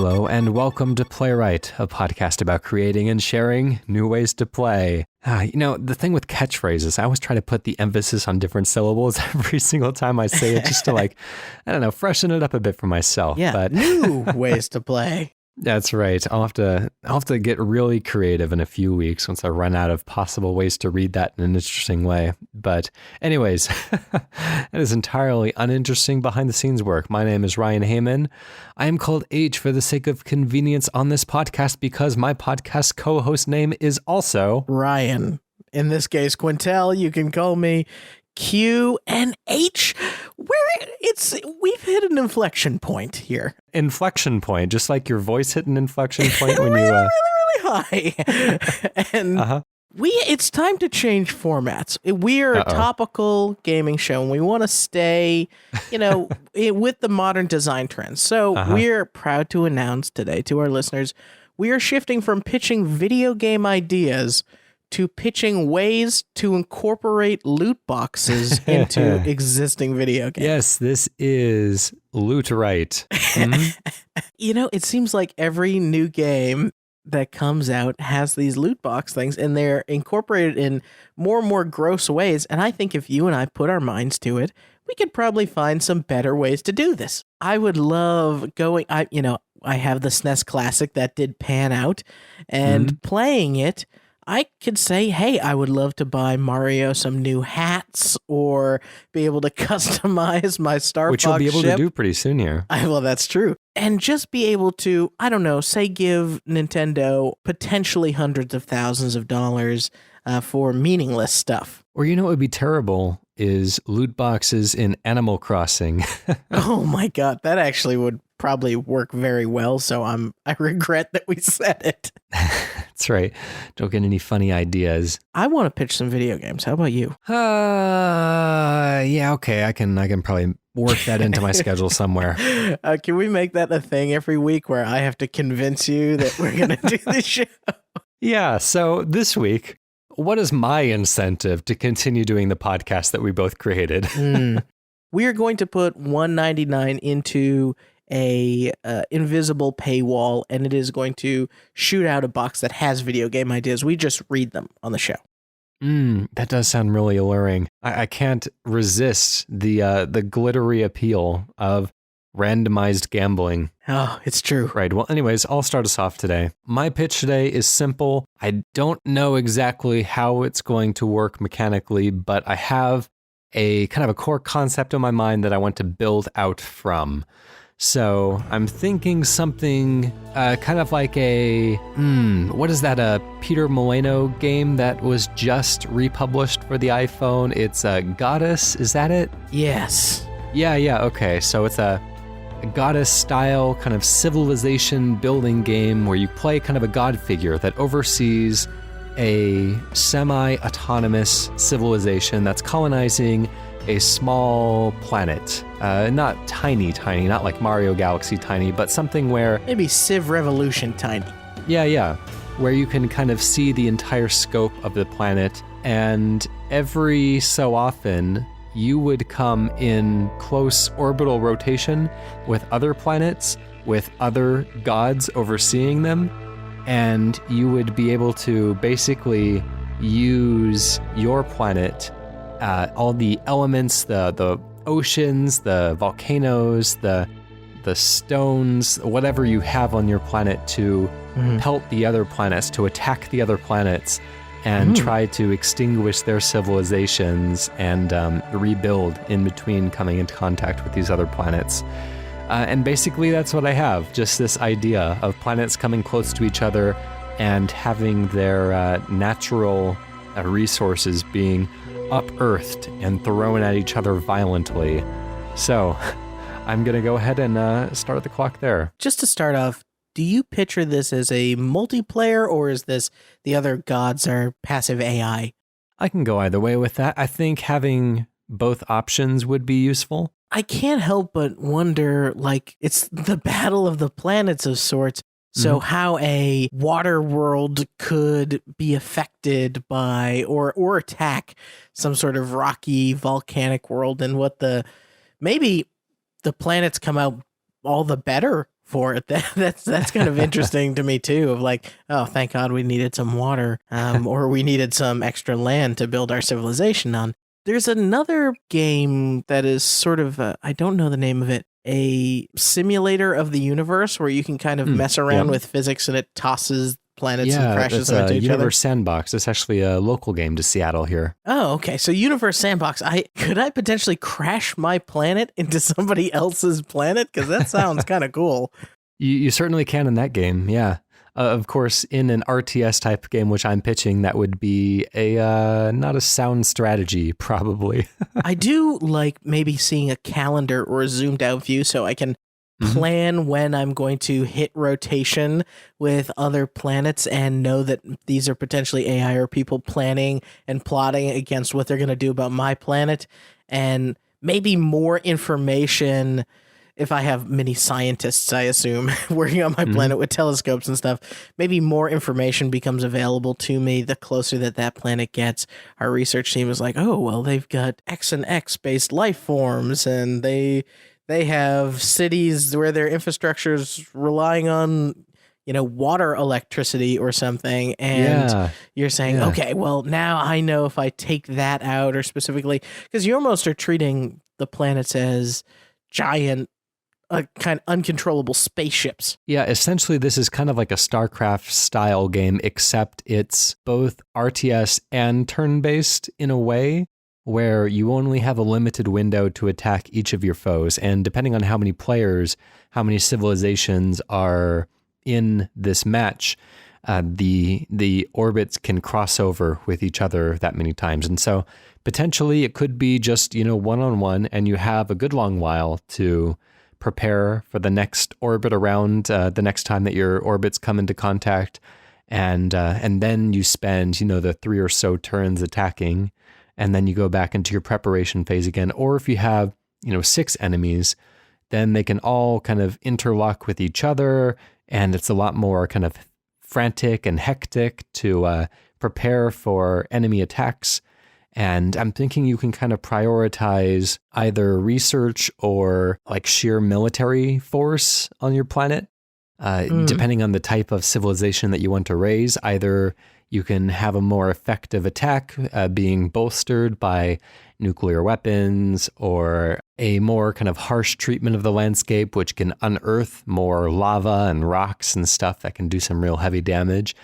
Hello and welcome to Playwright, a podcast about creating and sharing new ways to play. The thing with catchphrases, I always try to put the emphasis on different syllables every single time I say it, just to freshen it up a bit for myself. Yeah, but new ways to play. That's right. I'll have to get really creative in a few weeks once I run out of possible ways to read that in an interesting way. But anyways, it is entirely uninteresting behind the scenes work. My name is Ryan Hamann. I am called H for the sake of convenience on this podcast because my podcast co-host name is also Ryan. In this case, Quintal, you can call me Q and H, we've hit an inflection point here. Inflection point, just like your voice hit an inflection point when really, you really high. And it's time to change formats. We are a topical gaming show, and we want to stay, with the modern design trends. So we're proud to announce today to our listeners, we are shifting from pitching video game ideas to pitching ways to incorporate loot boxes into existing video games. Yes, this is Loot Right. It seems like every new game that comes out has these loot box things, and they're incorporated in more and more gross ways. And I think if you and I put our minds to it, we could probably find some better ways to do this. I would love going, I have the SNES Classic that did pan out, and playing it, I could say, hey, I would love to buy Mario some new hats or be able to customize my Star Fox Which you'll be able ship. to do pretty soon here. Well, that's true. And just be able to, say give Nintendo potentially hundreds of thousands of dollars for meaningless stuff. Or what would be terrible is loot boxes in Animal Crossing. Oh my God, that actually would probably work very well, so I regret that we said it. That's right. Don't get any funny ideas. I want to pitch some video games. How about you? Yeah, okay. I can probably work that into my schedule somewhere. Can we make that a thing every week where I have to convince you that we're going to do this show? Yeah, so this week, what is my incentive to continue doing the podcast that we both created? We are going to put $1.99 into a invisible paywall, and it is going to shoot out a box that has video game ideas. We just read them on the show. That does sound really alluring. I can't resist the glittery appeal of randomized gambling. Oh, it's true. Right. Well, anyways, I'll start us off today. My pitch today is simple. I don't know exactly how it's going to work mechanically, but I have a kind of a core concept in my mind that I want to build out from. So I'm thinking something kind of like what is that, a Peter Molyneux game that was just republished for the iPhone? It's Goddess, is that it? Yes. Yeah, okay. So it's a Goddess-style kind of civilization building game where you play kind of a god figure that oversees a semi-autonomous civilization that's colonizing a small planet. Not tiny, not like Mario Galaxy tiny, but something where... Maybe Civ Revolution tiny. Yeah. Where you can kind of see the entire scope of the planet, and every so often you would come in close orbital rotation with other planets, with other gods overseeing them, and you would be able to basically use your planet, all the elements, the oceans, the volcanoes, the stones, whatever you have on your planet to pelt the other planets, to attack the other planets, and try to extinguish their civilizations and rebuild in between coming into contact with these other planets. And basically that's what I have, just this idea of planets coming close to each other and having their natural resources being unearthed and thrown at each other violently. So I'm going to go ahead and start the clock there. Just to start off, do you picture this as a multiplayer, or is this the other gods are passive AI? I can go either way with that. I think having both options would be useful. I can't help but wonder, it's the battle of the planets of sorts. So how a water world could be affected by or attack some sort of rocky volcanic world, and maybe the planets come out all the better for it. That's kind of interesting to me too, of like, oh, thank God we needed some water, or we needed some extra land to build our civilization on. There's another game that is sort of, I don't know the name of it, a simulator of the universe where you can kind of mess around with physics and it tosses planets and crashes them into each other. Universe Sandbox. It's actually a local game to Seattle here. Oh, okay. So Universe Sandbox. Could I potentially crash my planet into somebody else's planet? Because that sounds kind of cool. You certainly can in that game, yeah. Of course, in an RTS type game, which I'm pitching, that would be a not a sound strategy, probably. I do like maybe seeing a calendar or a zoomed out view so I can plan when I'm going to hit rotation with other planets and know that these are potentially AI or people planning and plotting against what they're going to do about my planet, and maybe more information. If I have many scientists, I assume, working on my planet with telescopes and stuff, maybe more information becomes available to me the closer that planet gets. Our research team is like, oh, well, they've got X and X-based life forms, and they have cities where their infrastructure is relying on, water electricity or something. And you're saying, okay, well, now I know if I take that out, or specifically, because you almost are treating the planets as giant, kind of uncontrollable spaceships. Yeah, essentially this is kind of like a StarCraft style game, except it's both RTS and turn-based in a way, where you only have a limited window to attack each of your foes. And depending on how many players, how many civilizations are in this match, the orbits can cross over with each other that many times. And so potentially it could be just, one-on-one, and you have a good long while to prepare for the next orbit around the next time that your orbits come into contact, and then you spend the 3 or so turns attacking, and then you go back into your preparation phase again. Or if you have 6 enemies, then they can all kind of interlock with each other, and it's a lot more kind of frantic and hectic to prepare for enemy attacks. And I'm thinking you can kind of prioritize either research or like sheer military force on your planet, depending on the type of civilization that you want to raise. Either you can have a more effective attack being bolstered by nuclear weapons, or a more kind of harsh treatment of the landscape, which can unearth more lava and rocks and stuff that can do some real heavy damage.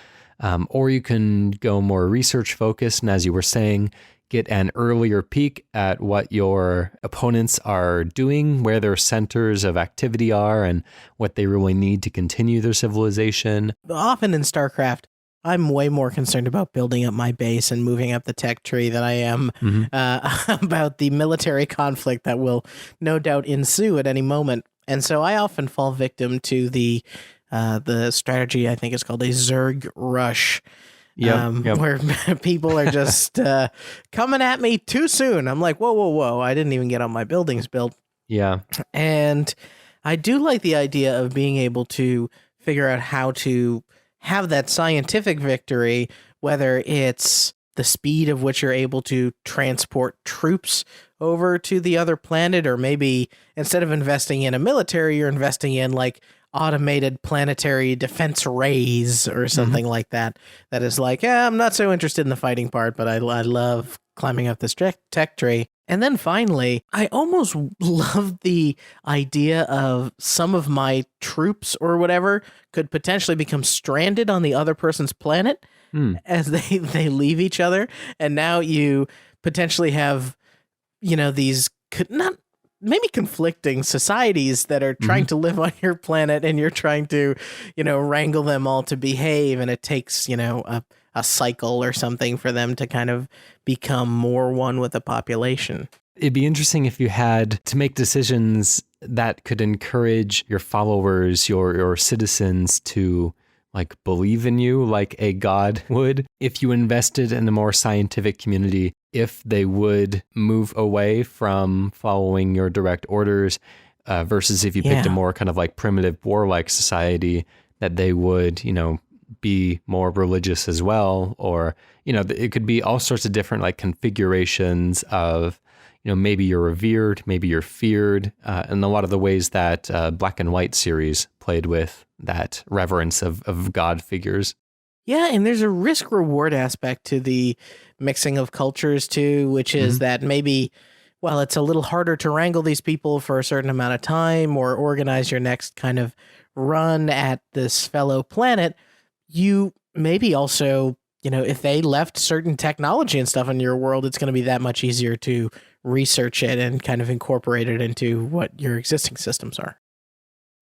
Or you can go more research focused, and as you were saying, get an earlier peek at what your opponents are doing, where their centers of activity are, and what they really need to continue their civilization. Often in StarCraft, I'm way more concerned about building up my base and moving up the tech tree than I am about the military conflict that will no doubt ensue at any moment. And so I often fall victim to the strategy, I think it's called a Zerg rush. Where people are just coming at me too soon. I'm like, whoa, I didn't even get all my buildings built. Yeah. And I do like the idea of being able to figure out how to have that scientific victory, whether it's the speed of which you're able to transport troops over to the other planet, or maybe instead of investing in a military, you're investing in like automated planetary defense rays or something like that. That is like, I'm not so interested in the fighting part, but I love climbing up this tech tree. And then finally, I almost love the idea of some of my troops or whatever could potentially become stranded on the other person's planet as they leave each other. And now you potentially have, these not maybe conflicting societies that are trying to live on your planet, and you're trying to, wrangle them all to behave. And it takes, a cycle or something for them to kind of become more one with the population. It'd be interesting if you had to make decisions that could encourage your followers, your citizens to like believe in you like a god would. If you invested in a more scientific community, if they would move away from following your direct orders, versus if you picked a more kind of like primitive warlike society, that they would, be more religious as well. Or, it could be all sorts of different like configurations of, maybe you're revered, maybe you're feared, and a lot of the ways that Black and White series played with that reverence of God figures. Yeah, and there's a risk-reward aspect to the mixing of cultures too, which is that maybe, well, it's a little harder to wrangle these people for a certain amount of time or organize your next kind of run at this fellow planet. You maybe also, if they left certain technology and stuff in your world, it's going to be that much easier to research it and kind of incorporate it into what your existing systems are.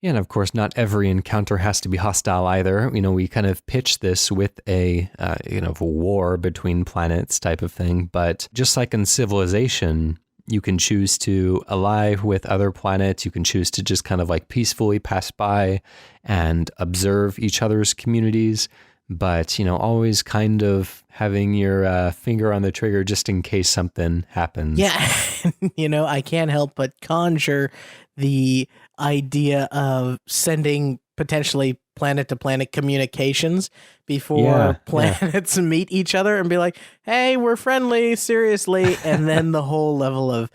Yeah, and of course, not every encounter has to be hostile either. We kind of pitch this with a war between planets type of thing. But just like in Civilization, you can choose to ally with other planets. You can choose to just kind of like peacefully pass by and observe each other's communities. But, always kind of having your finger on the trigger just in case something happens. Yeah, I can't help but conjure the idea of sending potentially planet-to-planet communications before planets meet each other and be like, hey, we're friendly, seriously. And then the whole level of,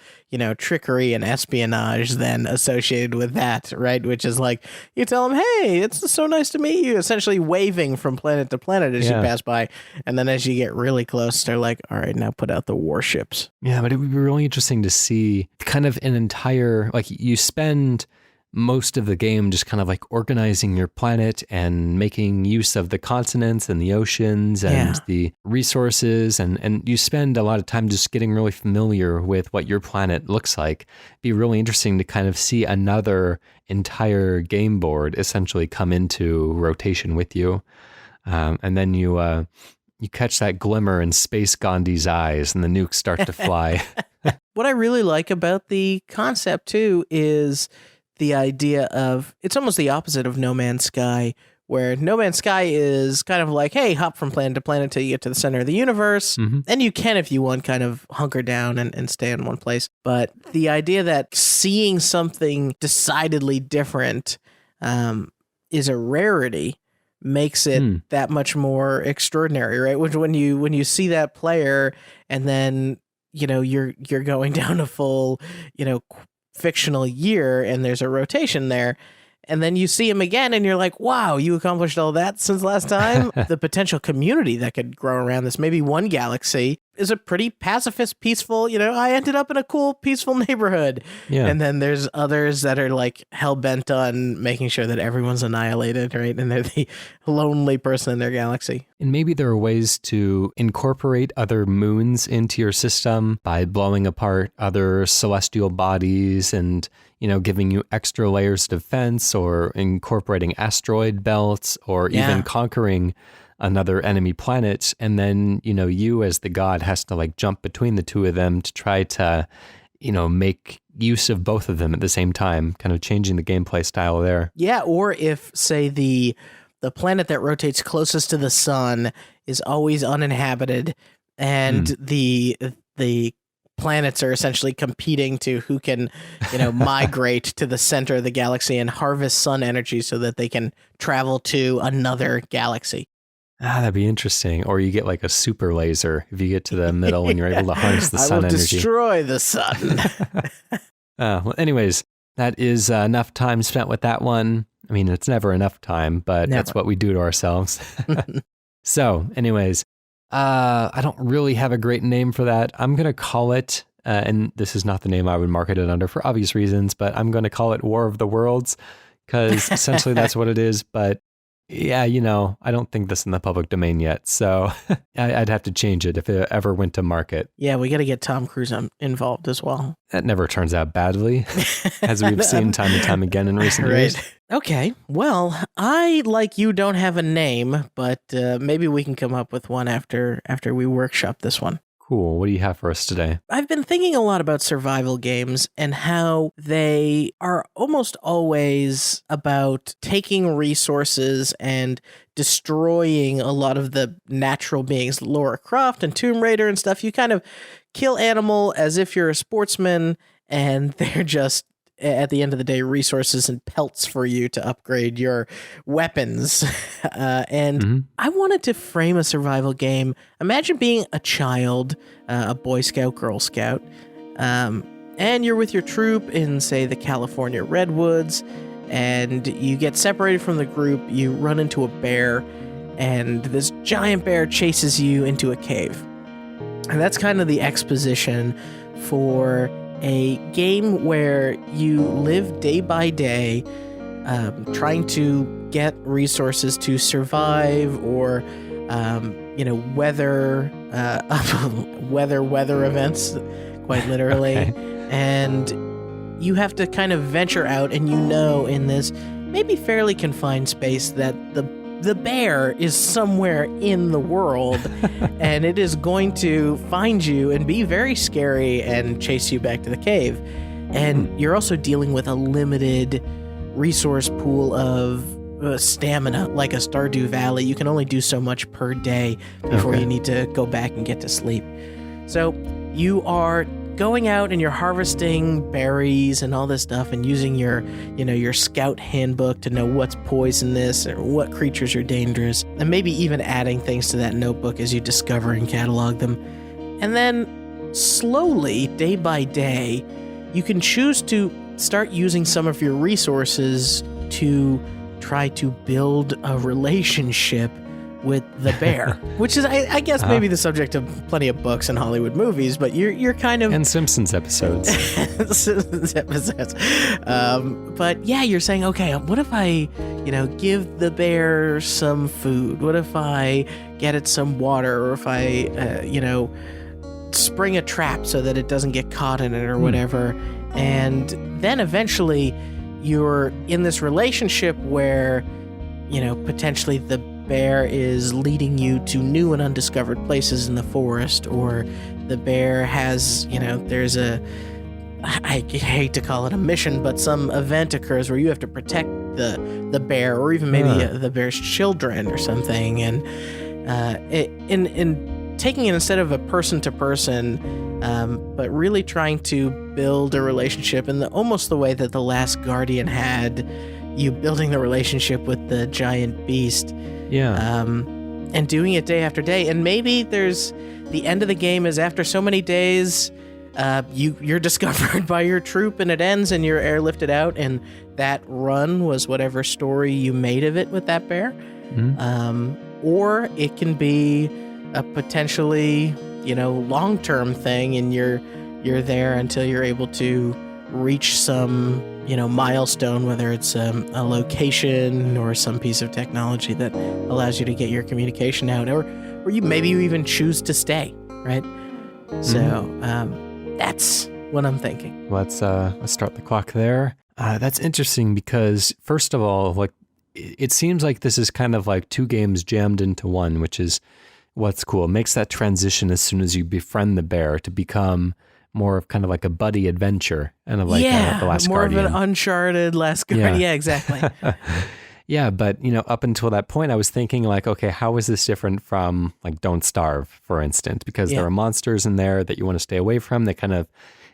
trickery and espionage then associated with that, right? Which is like, you tell them, hey, it's so nice to meet you, essentially waving from planet to planet as you pass by. And then as you get really close, they're like, all right, now put out the warships. Yeah, but it would be really interesting to see kind of an entire, like you spend most of the game just kind of like organizing your planet and making use of the continents and the oceans and the resources. And you spend a lot of time just getting really familiar with what your planet looks like. It'd be really interesting to kind of see another entire game board essentially come into rotation with you. And then you catch that glimmer in Space Gandhi's eyes and the nukes start to fly. What I really like about the concept too is the idea of, it's almost the opposite of No Man's Sky, where No Man's Sky is kind of like, hey, hop from planet to planet until you get to the center of the universe. And you can, if you want, kind of hunker down and stay in one place. But the idea that seeing something decidedly different is a rarity makes it that much more extraordinary, right? Which when you see that player and then, you're going down a full, fictional year and there's a rotation there, and then you see him again and you're like, wow, you accomplished all that since last time. The potential community that could grow around this, maybe one galaxy is a pretty pacifist, peaceful, I ended up in a cool, peaceful neighborhood. And then there's others that are like hell-bent on making sure that everyone's annihilated, right? And they're the lonely person in their galaxy. And maybe there are ways to incorporate other moons into your system by blowing apart other celestial bodies and, giving you extra layers of defense, or incorporating asteroid belts, or even conquering another enemy planet. And then, you as the god has to like jump between the two of them to try to, make use of both of them at the same time, kind of changing the gameplay style there. Yeah, or if, say, the planet that rotates closest to the sun is always uninhabited, and the planets are essentially competing to who can, migrate to the center of the galaxy and harvest sun energy so that they can travel to another galaxy. That'd be interesting. Or you get like a super laser if you get to the middle and you're able to harness the sun energy. I will destroy the sun. Well, anyways, that is enough time spent with that one. I mean, it's never enough time, but that's what we do to ourselves. So, anyways, I don't really have a great name for that. I'm going to call it, and this is not the name I would market it under for obvious reasons, but I'm going to call it War of the Worlds, because essentially that's what it is. But yeah, I don't think this is in the public domain yet, so I'd have to change it if it ever went to market. Yeah, we got to get Tom Cruise involved as well. That never turns out badly, as we've seen time and time again in recent years. Okay, well, I, like you, don't have a name, but maybe we can come up with one after we workshop this one. Cool. What do you have for us today? I've been thinking a lot about survival games and how they are almost always about taking resources and destroying a lot of the natural beings. Lara Croft and Tomb Raider and stuff, you kind of kill animal as if you're a sportsman, and they're just, at the end of the day, resources and pelts for you to upgrade your weapons. I wanted to frame a survival game. Imagine being a child, a Boy Scout, Girl Scout, And you're with your troop in, say, the California redwoods, and you get separated from the group. You run into a bear, and this giant bear chases you into a cave. And that's kind of the exposition for a game where you live day by day, trying to get resources to survive or, weather events, quite literally. Okay. And you have to kind of venture out, and in this maybe fairly confined space that the bear is somewhere in the world, and it is going to find you and be very scary and chase you back to the cave. And you're also dealing with a limited resource pool of stamina, like a Stardew Valley. You can only do so much per day before you need to go back and get to sleep. So you are going out and you're harvesting berries and all this stuff and using your scout handbook to know what's poisonous or what creatures are dangerous, and maybe even adding things to that notebook as you discover and catalog them. And then slowly, day by day, you can choose to start using some of your resources to try to build a relationship with the bear, which is, I guess, maybe the subject of plenty of books and Hollywood movies, but you're kind of... And Simpsons episodes. But yeah, you're saying, okay, what if I, give the bear some food? What if I get it some water? Or if I, spring a trap so that it doesn't get caught in it or whatever? And then eventually you're in this relationship where, potentially the bear is leading you to new and undiscovered places in the forest, or the bear has, there's I hate to call it a mission, but some event occurs where you have to protect the bear, or even maybe the bear's children or something. And in taking it instead of a person to person, but really trying to build a relationship in almost the way that The Last Guardian had you building the relationship with the giant beast. Yeah. And doing it day after day. And maybe there's the end of the game is after so many days, you're discovered by your troop and it ends and you're airlifted out, and that run was whatever story you made of it with that bear. Or it can be a potentially, long-term thing, and you're there until you're able to reach some, milestone, whether it's a location or some piece of technology that allows you to get your communication out, or maybe you even choose to stay, right? So that's what I'm thinking. Let's start the clock there. That's interesting because, first of all, it seems like this is kind of like two games jammed into one, which is what's cool. It makes that transition as soon as you befriend the bear to become more of kind of like a buddy adventure, and of like The Last more Guardian. Of an Uncharted Last Guardian. Yeah, exactly. Yeah, but up until that point, I was thinking like, okay, how is this different from like Don't Starve, for instance? Because there are monsters in there that you want to stay away from. They kind of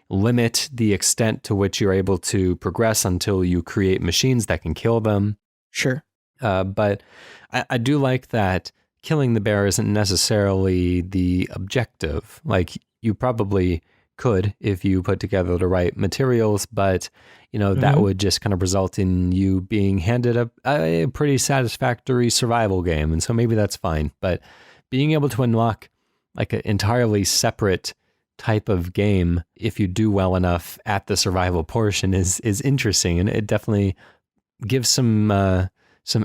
limit the extent to which you're able to progress until you create machines that can kill them. Sure. But I do like that killing the bear isn't necessarily the objective. Like, you probably could if you put together the right materials, but that would just kind of result in you being handed a pretty satisfactory survival game, and so maybe that's fine. But being able to unlock like an entirely separate type of game, if you do well enough at the survival portion, is interesting, and it definitely gives some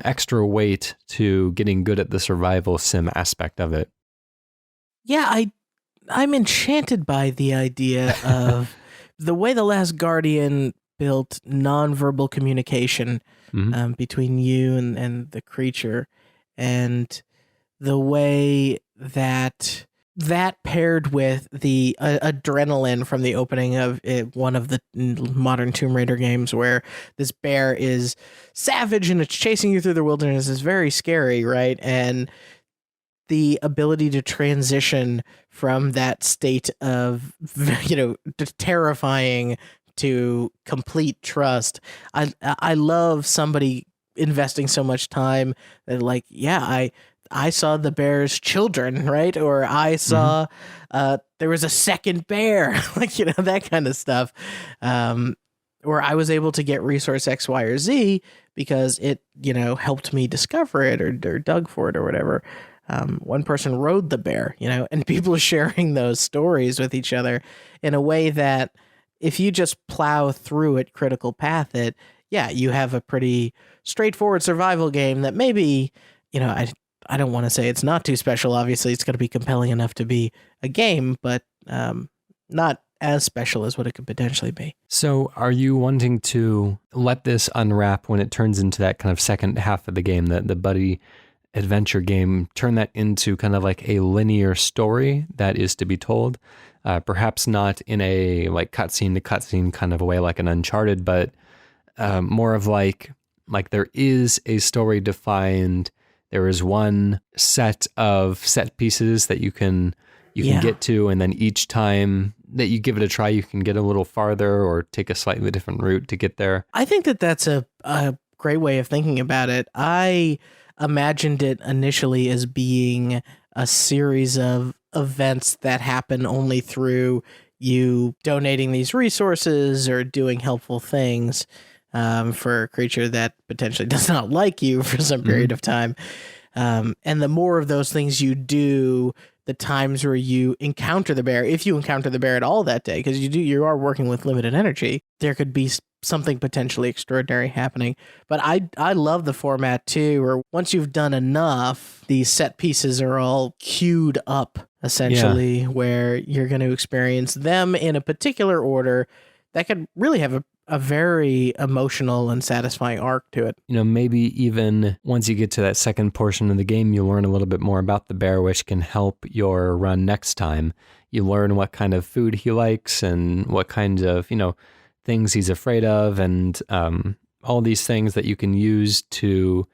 extra weight to getting good at the survival sim aspect of it. Yeah, I'm enchanted by the idea of the way The Last Guardian built nonverbal communication between you and the creature, and the way that paired with the adrenaline from the opening of one of the modern Tomb Raider games, where this bear is savage and it's chasing you through the wilderness, is very scary, right? And the ability to transition from that state of, terrifying to complete trust. I love somebody investing so much time that, like, I saw the bear's children, right? Or I saw there was a second bear, like, that kind of stuff. Or I was able to get resource X, Y, or Z because it, helped me discover it or dug for it or whatever. One person rode the bear, and people are sharing those stories with each other in a way that if you just plow through it, critical path it, you have a pretty straightforward survival game that maybe, I don't want to say it's not too special. Obviously, it's going to be compelling enough to be a game, but not as special as what it could potentially be. So are you wanting to let this unwrap when it turns into that kind of second half of the game, the buddy adventure game, turn that into kind of like a linear story that is to be told? Perhaps not in a like cutscene to cutscene kind of a way like an Uncharted, but more of like there is a story defined. There is one set of set pieces that you can get to, and then each time that you give it a try, you can get a little farther or take a slightly different route to get there. I think that that's a great way of thinking about it. I imagined it initially as being a series of events that happen only through you donating these resources or doing helpful things for a creature that potentially does not like you for some period of time. And the more of those things you do, the times where you encounter the bear, if you encounter the bear at all that day, because you are working with limited energy, there could be something potentially extraordinary happening. But I love the format too, where once you've done enough, these set pieces are all queued up, essentially, where you're going to experience them in a particular order that could really have a very emotional and satisfying arc to it. Maybe even once you get to that second portion of the game, you learn a little bit more about the bear, which can help your run next time. You learn what kind of food he likes and what kinds of, things he's afraid of, and all these things that you can use to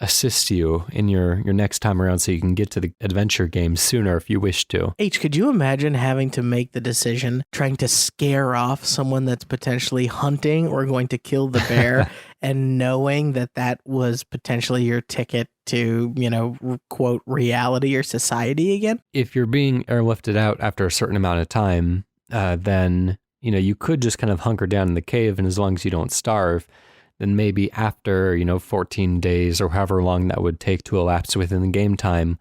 assist you in your next time around so you can get to the adventure game sooner if you wish to. H, could you imagine having to make the decision, trying to scare off someone that's potentially hunting or going to kill the bear and knowing that was potentially your ticket to, quote, reality or society again? If you're being airlifted out after a certain amount of time, then, you could just kind of hunker down in the cave, and as long as you don't starve, then maybe after, 14 days or however long that would take to elapse within the game time,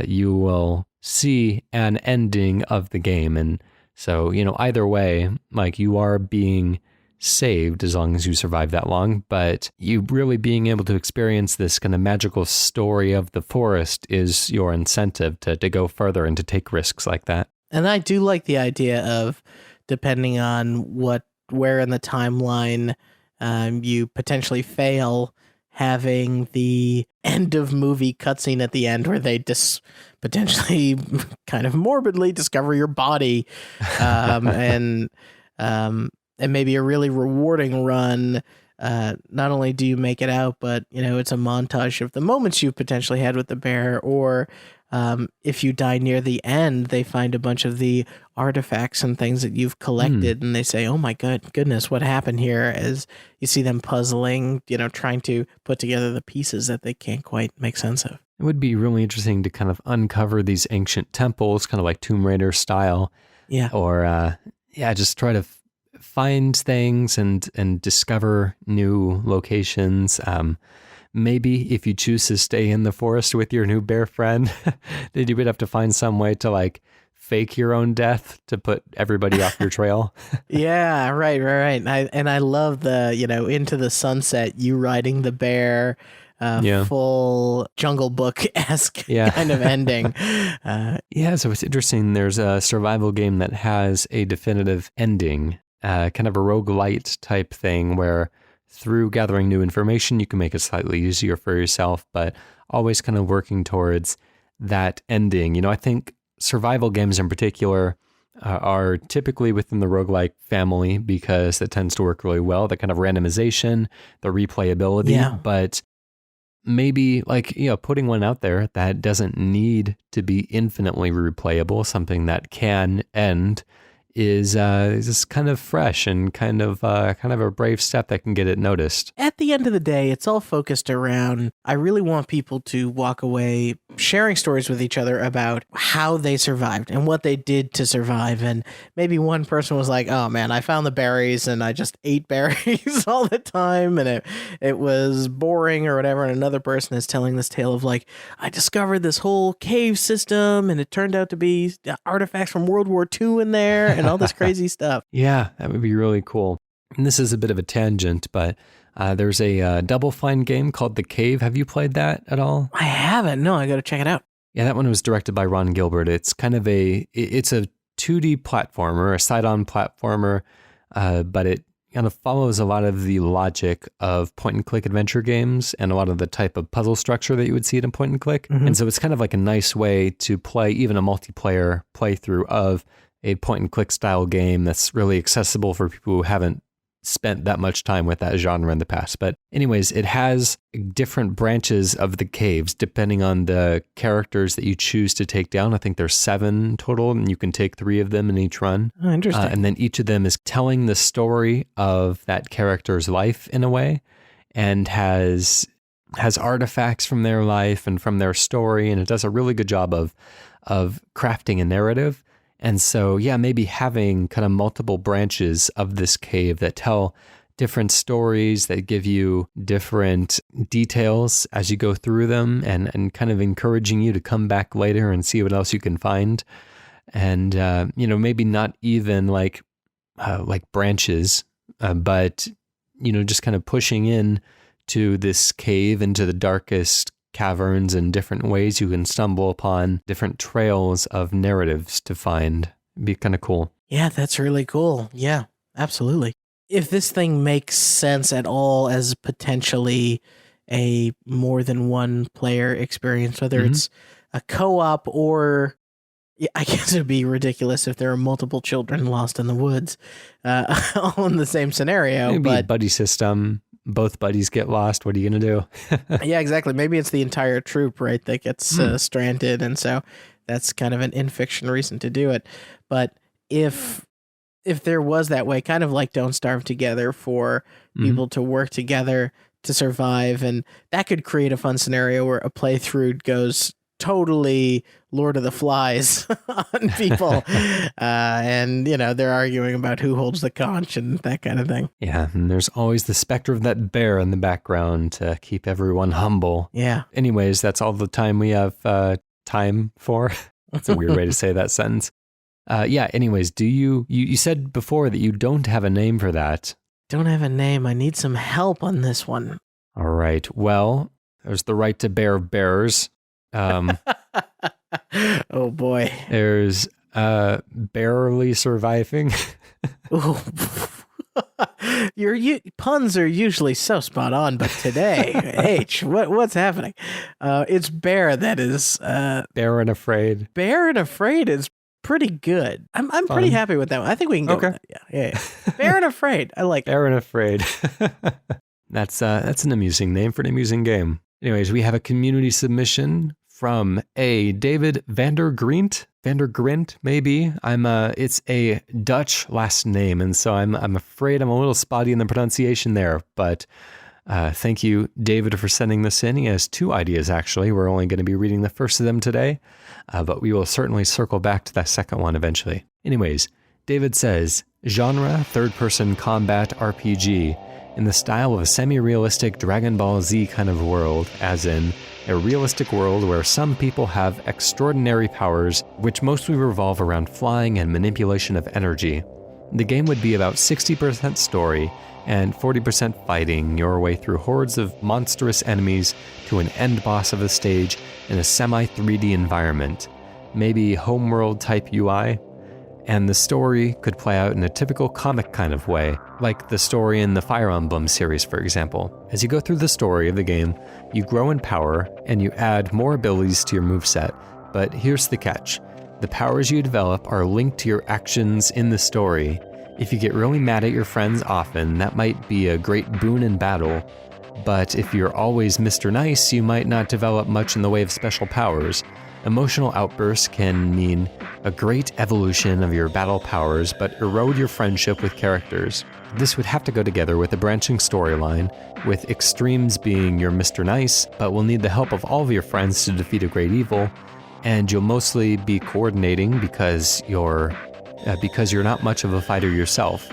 you will see an ending of the game. And so, either way, like, you are being saved as long as you survive that long, but you really being able to experience this kind of magical story of the forest is your incentive to go further and to take risks like that. And I do like the idea of, depending on where in the timeline you potentially fail, having the end of movie cutscene at the end where they potentially kind of morbidly discover your body, and maybe a really rewarding run. Not only do you make it out, but it's a montage of the moments you've potentially had with the bear, or if you die near the end, they find a bunch of the artifacts and things that you've collected, and they say, oh my goodness, what happened here? As you see them puzzling, trying to put together the pieces that they can't quite make sense of. It would be really interesting to kind of uncover these ancient temples, kind of like Tomb Raider style. Yeah. Or, just try to find things and discover new locations. Maybe if you choose to stay in the forest with your new bear friend, then you would have to find some way to like fake your own death to put everybody off your trail. Yeah, right. I love the, into the sunset, you riding the bear, full Jungle Book-esque kind of ending. So it's interesting. There's a survival game that has a definitive ending, kind of a roguelite type thing where through gathering new information, you can make it slightly easier for yourself, but always kind of working towards that ending. I think survival games in particular are typically within the roguelike family because it tends to work really well, the kind of randomization, the replayability, but maybe like, putting one out there that doesn't need to be infinitely replayable, something that can end is just kind of fresh and kind of a brave step that can get it noticed. At the end of the day, it's all focused around, I really want people to walk away sharing stories with each other about how they survived and what they did to survive. And maybe one person was like, oh man, I found the berries and I just ate berries all the time and it was boring or whatever. And another person is telling this tale of like, I discovered this whole cave system and it turned out to be artifacts from World War II in there and all this crazy stuff. Yeah, that would be really cool. And this is a bit of a tangent, but there's a Double Fine game called The Cave. Have you played that at all? I haven't. No, I got to check it out. Yeah, that one was directed by Ron Gilbert. It's kind of it's a 2D platformer, a side-on platformer, but it kind of follows a lot of the logic of point-and-click adventure games and a lot of the type of puzzle structure that you would see in a point-and-click. Mm-hmm. And so it's kind of like a nice way to play even a multiplayer playthrough of a point-and-click style game that's really accessible for people who haven't spent that much time with that genre in the past. But anyways, it has different branches of the caves depending on the characters that you choose to take down. I think there's 7 total, and you can take 3 of them in each run. Oh, interesting. And then each of them is telling the story of that character's life in a way, and has artifacts from their life and from their story, and it does a really good job of crafting a narrative. And so, yeah, maybe having kind of multiple branches of this cave that tell different stories, that give you different details as you go through them, and kind of encouraging you to come back later and see what else you can find. And, maybe not even like branches, but, just kind of pushing in to this cave into the darkest caverns and different ways you can stumble upon different trails of narratives to find. It'd be kind of cool. Yeah, that's really cool. Yeah, absolutely. If this thing makes sense at all as potentially a more than one player experience, whether it's a co-op or, I guess it'd be ridiculous if there are multiple children lost in the woods all in the same scenario. Maybe a buddy system. Both buddies get lost. What are you going to do? Yeah, exactly. Maybe it's the entire troop, right, that gets stranded. And so that's kind of an in-fiction reason to do it. But if there was that way, kind of like Don't Starve Together, for people to work together to survive, and that could create a fun scenario where a playthrough goes totally Lord of the Flies on people. And, they're arguing about who holds the conch and that kind of thing. Yeah, and there's always the specter of that bear in the background to keep everyone humble. Yeah. Anyways, that's all the time we have time for. That's a weird way to say that sentence. Anyways, you said before that you don't have a name for that. Don't have a name. I need some help on this one. All right. Well, there's the right to bear bears. Oh boy. There's barely surviving. Your puns are usually so spot on, but today, what's happening? It's bear that is Bear and Afraid. Bear and Afraid is pretty good. I'm pretty happy with that one. I think we can go with that. Yeah. Bear and Afraid. I like Bear and Afraid. That's an amusing name for an amusing game. Anyways, we have a community submission from a David Griendt, maybe. It's a Dutch last name, and so I'm afraid I'm a little spotty in the pronunciation there. But thank you, David, for sending this in. He has 2 ideas actually. We're only going to be reading the first of them today, but we will certainly circle back to that second one eventually. Anyways, David says, genre third-person combat RPG in the style of a semi-realistic Dragon Ball Z kind of world, as in a realistic world where some people have extraordinary powers, which mostly revolve around flying and manipulation of energy. The game would be about 60% story and 40% fighting your way through hordes of monstrous enemies to an end boss of the stage in a semi-3D environment, maybe homeworld type UI. And the story could play out in a typical comic kind of way, like the story in the Fire Emblem series, for example. As you go through the story of the game, you grow in power and you add more abilities to your moveset. But here's the catch. The powers you develop are linked to your actions in the story. If you get really mad at your friends often, that might be a great boon in battle. But if you're always Mr. Nice, you might not develop much in the way of special powers. Emotional outbursts can mean a great evolution of your battle powers, but erode your friendship with characters. This would have to go together with a branching storyline, with extremes being you're Mr. Nice, but will need the help of all of your friends to defeat a great evil, and you'll mostly be coordinating because you're not much of a fighter yourself.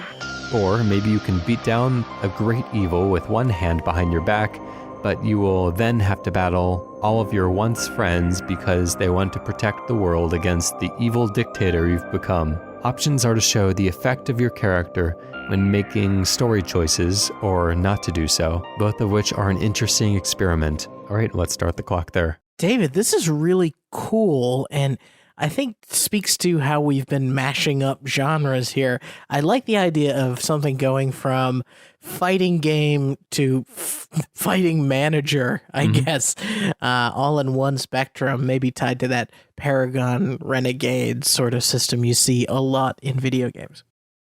Or maybe you can beat down a great evil with one hand behind your back, but you will then have to battle all of your once friends because they want to protect the world against the evil dictator you've become. Options are to show the effect of your character when making story choices or not to do so, both of which are an interesting experiment. All right, let's start the clock there. David, this is really cool, and I think speaks to how we've been mashing up genres here. I like the idea of something going from fighting game to fighting manager, I guess, all in one spectrum, maybe tied to that Paragon Renegade sort of system you see a lot in video games.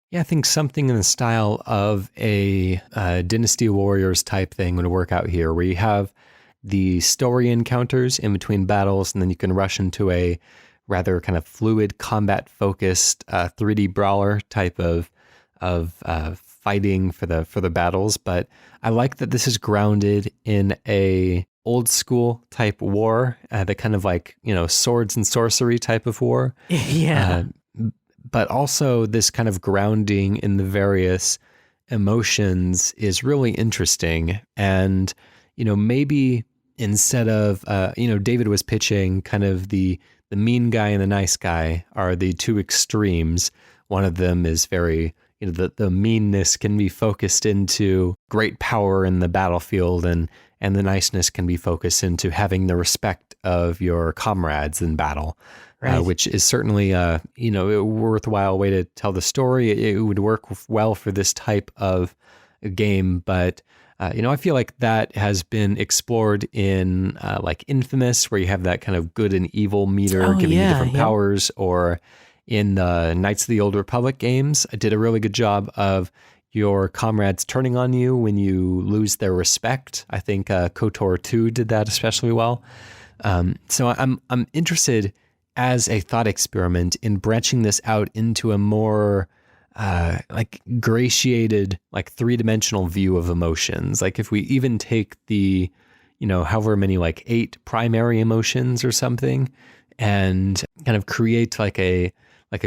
Yeah, I think something in the style of a Dynasty Warriors type thing would work out here, where you have the story encounters in between battles, and then you can rush into a rather kind of fluid, combat-focused 3D brawler type of fighting for the battles. But I like that this is grounded in a old school type war, the kind of like, swords and sorcery type of war. Yeah. But also this kind of grounding in the various emotions is really interesting. And, maybe instead of, David was pitching kind of the mean guy and the nice guy are the two extremes. One of them is very, the meanness can be focused into great power in the battlefield, and the niceness can be focused into having the respect of your comrades in battle, right. Which is certainly a worthwhile way to tell the story. It would work well for this type of game, but I feel like that has been explored in like Infamous, where you have that kind of good and evil meter giving you different powers, or in the Knights of the Old Republic games. I did a really good job of your comrades turning on you when you lose their respect. I think KOTOR 2 did that especially well. So I'm interested as a thought experiment in branching this out into a more like gratiated, like three-dimensional view of emotions. Like if we even take the, however many, like 8 primary emotions or something, and kind of create like a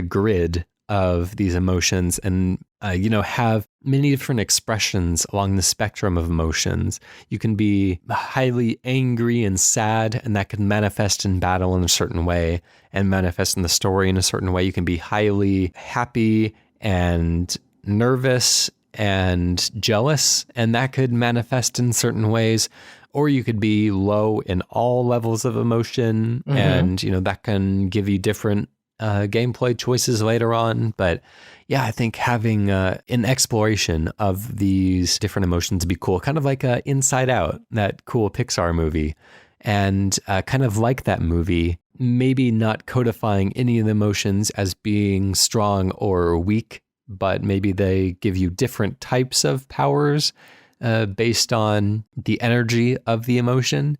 grid of these emotions, and have many different expressions along the spectrum of emotions. You can be highly angry and sad, and that can manifest in battle in a certain way and manifest in the story in a certain way. You can be highly happy and nervous and jealous, and that could manifest in certain ways. Or you could be low in all levels of emotion, and that can give you different gameplay choices later on. But yeah, I think having an exploration of these different emotions would be cool, kind of like Inside Out, that cool Pixar movie. And kind of like that movie, maybe not codifying any of the emotions as being strong or weak, but maybe they give you different types of powers based on the energy of the emotion.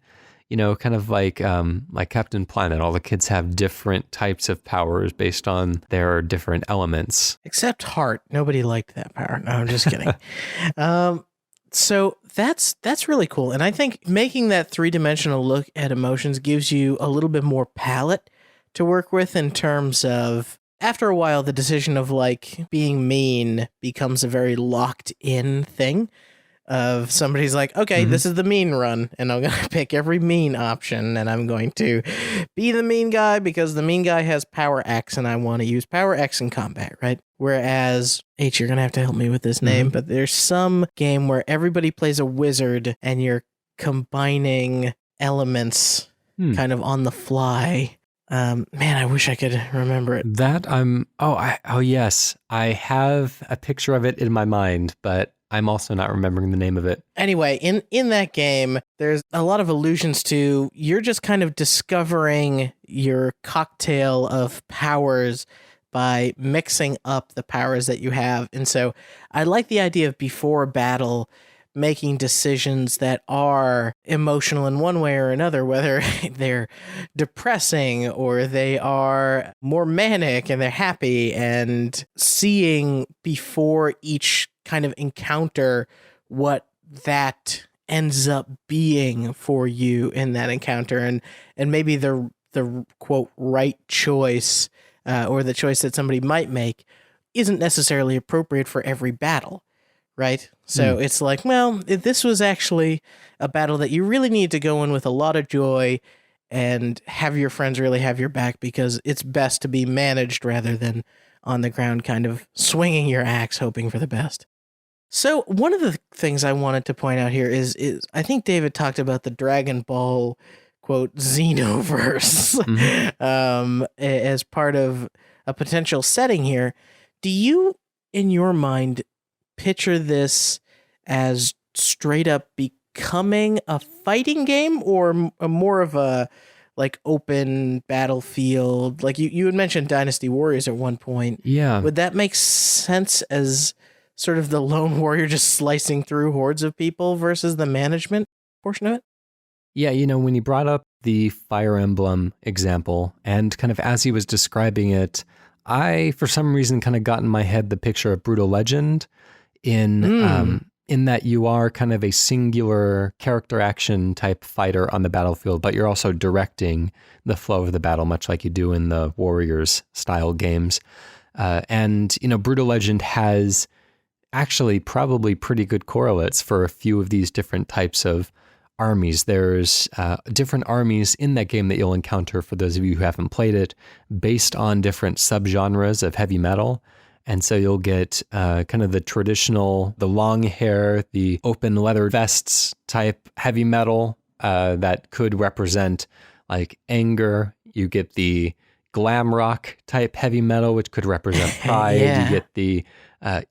Kind of like Captain Planet. All the kids have different types of powers based on their different elements. Except Heart. Nobody liked that power. No, I'm just kidding. So that's really cool. And I think making that three-dimensional look at emotions gives you a little bit more palette to work with, in terms of, after a while, the decision of like being mean becomes a very locked in thing. Of somebody's like, okay, this is the mean run, and I'm going to pick every mean option, and I'm going to be the mean guy because the mean guy has power X, and I want to use power X in combat, right? Whereas, H, you're going to have to help me with this name, but there's some game where everybody plays a wizard, and you're combining elements kind of on the fly. Man, I wish I could remember it. Yes, I have a picture of it in my mind, but I'm also not remembering the name of it. Anyway, in that game, there's a lot of allusions to, you're just kind of discovering your cocktail of powers by mixing up the powers that you have. And so I like the idea of before battle, making decisions that are emotional in one way or another, whether they're depressing or they are more manic and they're happy, and seeing before each kind of encounter what that ends up being for you in that encounter, and maybe the quote right choice or the choice that somebody might make isn't necessarily appropriate for every battle, right? So it's like, well, if this was actually a battle that you really need to go in with a lot of joy and have your friends really have your back, because it's best to be managed rather than on the ground kind of swinging your axe hoping for the best. So one of the things I wanted to point out here is I think David talked about the Dragon Ball, quote, Xenoverse as part of a potential setting here. Do you, in your mind, picture this as straight up becoming a fighting game, or more of a like open battlefield? Like you had mentioned Dynasty Warriors at one point. Yeah. Would that make sense as sort of the lone warrior just slicing through hordes of people versus the management portion of it? Yeah, when you brought up the Fire Emblem example, and kind of as he was describing it, I, for some reason, kind of got in my head the picture of Brutal Legend in that you are kind of a singular character action type fighter on the battlefield, but you're also directing the flow of the battle, much like you do in the Warriors style games. And Brutal Legend has actually probably pretty good correlates for a few of these different types of armies. There's different armies in that game that you'll encounter, for those of you who haven't played it, based on different subgenres of heavy metal. And so you'll get kind of the traditional, the long hair, the open leather vests type heavy metal that could represent like anger. You get the glam rock type heavy metal, which could represent pride. Yeah. You get the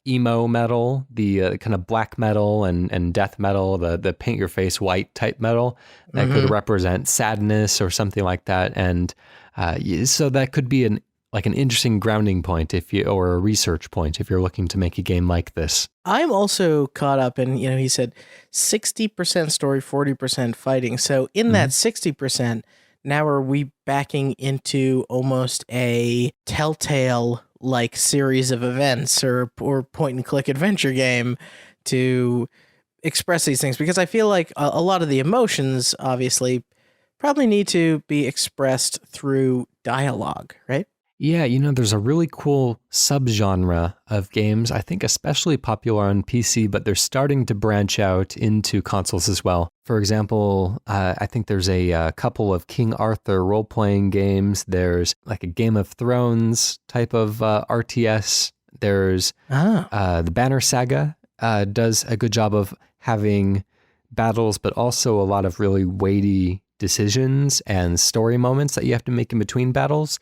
emo metal, the kind of black metal and death metal, the paint your face white type metal that could represent sadness or something like that. And so that could be an interesting grounding point or a research point if you're looking to make a game like this. I'm also caught up in, he said 60% story, 40% fighting. So in that 60%, now are we backing into almost a Telltale like series of events or point and click adventure game to express these things? Because I feel like a lot of the emotions obviously probably need to be expressed through dialogue, right? Yeah, there's a really cool subgenre of games, I think especially popular on PC, but they're starting to branch out into consoles as well. For example, I think there's a couple of King Arthur role-playing games. There's like a Game of Thrones type of RTS. There's the Banner Saga does a good job of having battles, but also a lot of really weighty decisions and story moments that you have to make in between battles.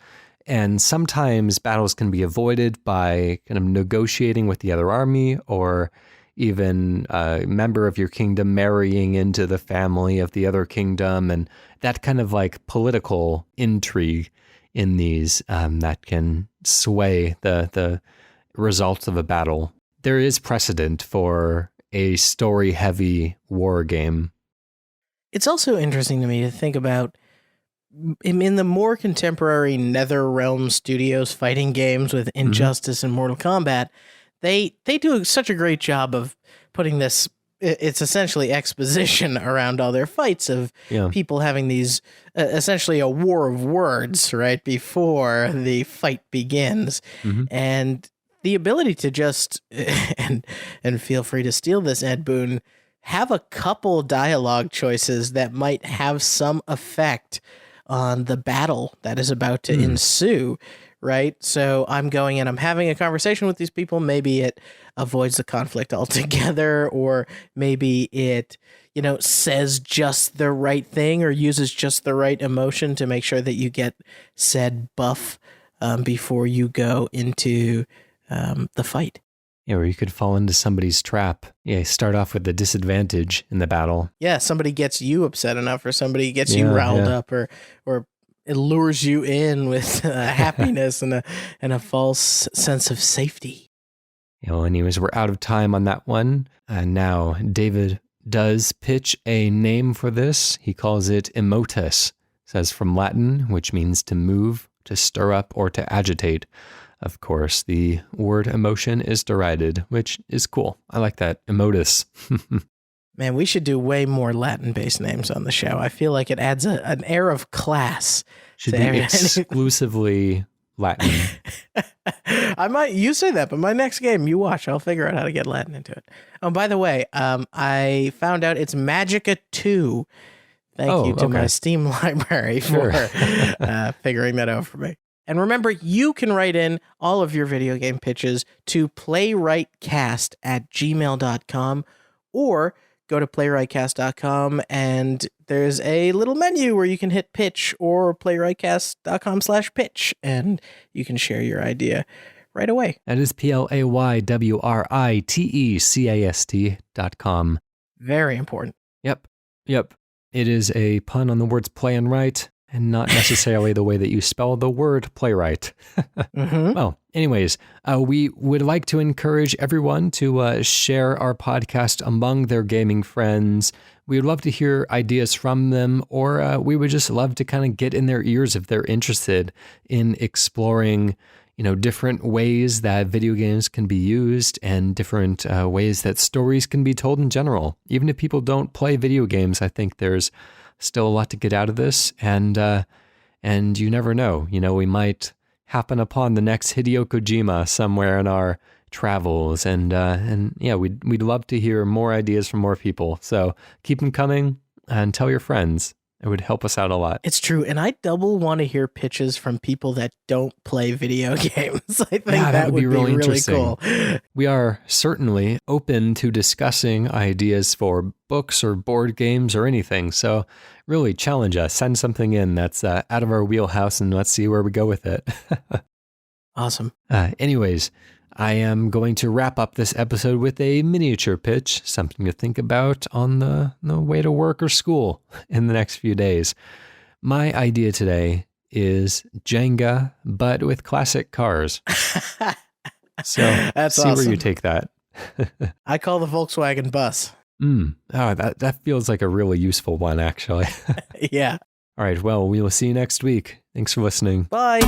And sometimes battles can be avoided by kind of negotiating with the other army, or even a member of your kingdom marrying into the family of the other kingdom, and that kind of like political intrigue in these that can sway the results of a battle. There is precedent for a story-heavy war game. It's also interesting to me to think about in the more contemporary NetherRealm Studios fighting games with Injustice and Mortal Kombat. They do such a great job of putting this, it's essentially exposition around all their fights of people having these, essentially a war of words, right, before the fight begins. And the ability to just, and feel free to steal this, Ed Boon, have a couple dialogue choices that might have some effect on the battle that is about to ensue, right? So I'm going and I'm having a conversation with these people. Maybe it avoids the conflict altogether, or maybe it, says just the right thing or uses just the right emotion to make sure that you get said buff before you go into the fight. Yeah, or you could fall into somebody's trap. Yeah, start off with a disadvantage in the battle. Yeah, somebody gets you upset enough, or somebody gets you riled up, or it lures you in with happiness and a false sense of safety. Anyways, we're out of time on that one. And now David does pitch a name for this. He calls it Emotus. Says from Latin, which means to move, to stir up, or to agitate. Of course, the word emotion is derided, which is cool. I like that. Emotus. Man, we should do way more Latin-based names on the show. I feel like it adds an air of class. Should be exclusively Latin. You say that, but my next game, you watch, I'll figure out how to get Latin into it. Oh, by the way, I found out it's Magica 2. Thank you to my Steam library for figuring that out for me. And remember, you can write in all of your video game pitches to playwrightcast@gmail.com, or go to playwrightcast.com and there's a little menu where you can hit pitch, or playwrightcast.com/pitch, and you can share your idea right away. That is playwrightecast.com. Very important. Yep. It is a pun on the words play and write, and not necessarily the way that you spell the word playwright. Mm-hmm. Well, anyways, we would like to encourage everyone to share our podcast among their gaming friends. We would love to hear ideas from them, or we would just love to kind of get in their ears if they're interested in exploring, different ways that video games can be used, and different ways that stories can be told in general. Even if people don't play video games, I think there's still a lot to get out of this, and you never know. We might happen upon the next Hideo Kojima somewhere in our travels, and yeah, we'd love to hear more ideas from more people. So keep them coming and tell your friends. It would help us out a lot. It's true, and I double want to hear pitches from people that don't play video games. I think that would be really cool. We are certainly open to discussing ideas for books or board games or anything. So really challenge us. Send something in that's out of our wheelhouse, and let's see where we go with it. Awesome. Anyways, I am going to wrap up this episode with a miniature pitch, something to think about on the way to work or school in the next few days. My idea today is Jenga, but with classic cars. So that's see awesome. Where you take that. I call the Volkswagen bus. Oh, that feels like a really useful one, actually. Yeah. All right, well, we will see you next week. Thanks for listening. Bye.